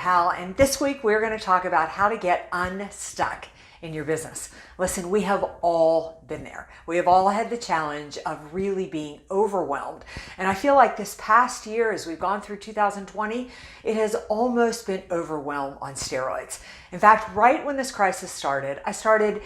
Powell, and this week we're going to talk about how to get unstuck in your business. Listen, we have all been there. We have all had the challenge of really being overwhelmed. And I feel like this past year, as we've gone through 2020, it has almost been overwhelm on steroids. In fact, right when this crisis started, I started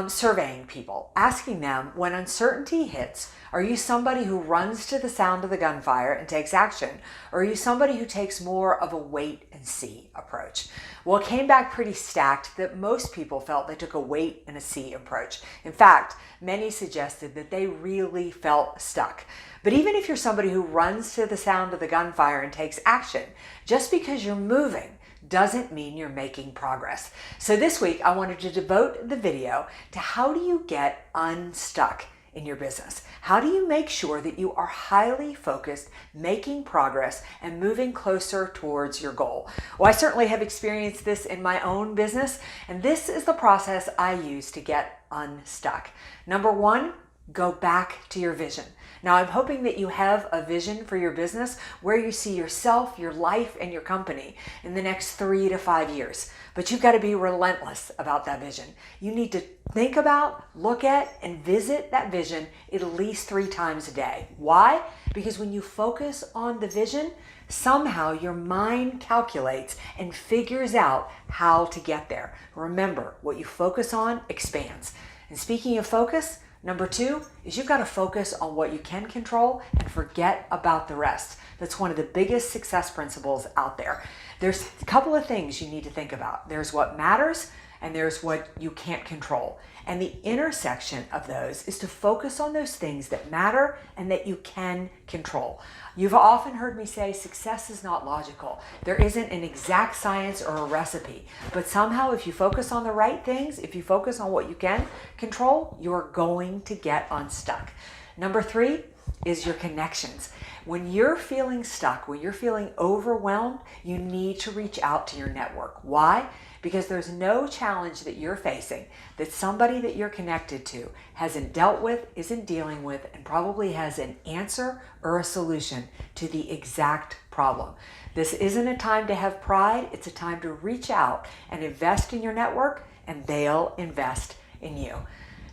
surveying people, asking them, when uncertainty hits, are you somebody who runs to the sound of the gunfire and takes action? Or are you somebody who takes more of a wait and see approach? Well, it came back pretty stacked that most people felt they took a wait and a see approach. In fact, many suggested that they really felt stuck. But even if you're somebody who runs to the sound of the gunfire and takes action, just because you're moving doesn't mean you're making progress. So this week, I wanted to devote the video to how do you get unstuck in your business? How do you make sure that you are highly focused, making progress, and moving closer towards your goal? Well, I certainly have experienced this in my own business, and this is the process I use to get unstuck. Number one, go back to your vision. Now, I'm hoping that you have a vision for your business where you see yourself, your life, and your company in the next 3 to 5 years. But you've got to be relentless about that vision. You need to think about, look at, and visit that vision at least 3 times a day. Why? Because when you focus on the vision, somehow your mind calculates and figures out how to get there. Remember, what you focus on expands. And speaking of focus, number 2 is you've got to focus on what you can control and forget about the rest. That's one of the biggest success principles out there. There's a couple of things you need to think about. There's what matters and there's what you can't control. And the intersection of those is to focus on those things that matter and that you can control. You've often heard me say success is not logical. There isn't an exact science or a recipe, but somehow if you focus on the right things, if you focus on what you can control, you're going to get unstuck. Number 3 is your connections. When you're feeling stuck, when you're feeling overwhelmed, you need to reach out to your network. Why? Because there's no challenge that you're facing that somebody that you're connected to hasn't dealt with, isn't dealing with, and probably has an answer or a solution to the exact problem. This isn't a time to have pride. It's a time to reach out and invest in your network, and they'll invest in you.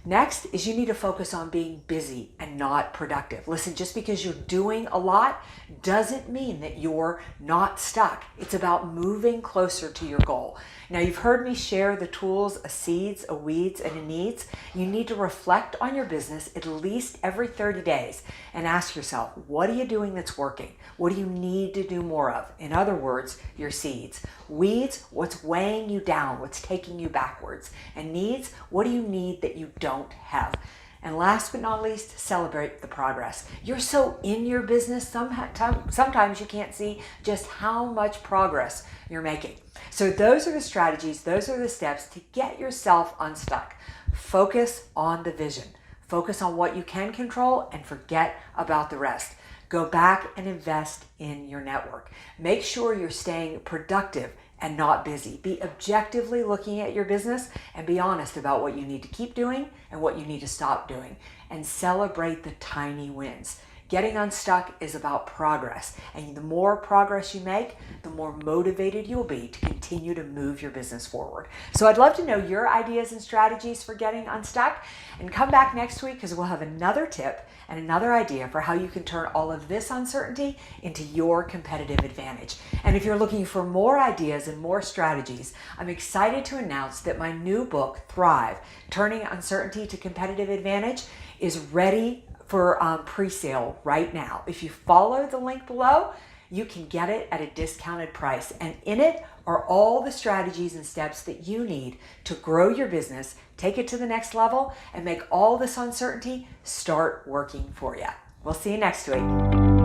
Next is you need to focus on being busy and not productive. Listen, just because you're doing a lot doesn't mean that you're not stuck. It's about moving closer to your goal. Now, you've heard me share the tools, a seeds, a weeds, and a needs. You need to reflect on your business at least every 30 days and ask yourself, what are you doing that's working? What do you need to do more of? In other words, your seeds. Weeds, what's weighing you down, what's taking you backwards. And needs, what do you need that you don't have? And last but not least, celebrate the progress. You're so in your business, sometimes you can't see just how much progress you're making. So those are the strategies, those are the steps to get yourself unstuck. Focus on the vision. Focus on what you can control and forget about the rest. Go back and invest in your network. Make sure you're staying productive and not busy. Be objectively looking at your business and be honest about what you need to keep doing and what you need to stop doing. And celebrate the tiny wins. Getting unstuck is about progress. And the more progress you make, the more motivated you'll be to continue to move your business forward. So I'd love to know your ideas and strategies for getting unstuck. And come back next week because we'll have another tip and another idea for how you can turn all of this uncertainty into your competitive advantage. And if you're looking for more ideas and more strategies, I'm excited to announce that my new book, Thrive, Turning Uncertainty to Competitive Advantage, is ready for pre-sale right now. If you follow the link below, you can get it at a discounted price. And in it are all the strategies and steps that you need to grow your business, take it to the next level, and make all this uncertainty start working for you. We'll see you next week.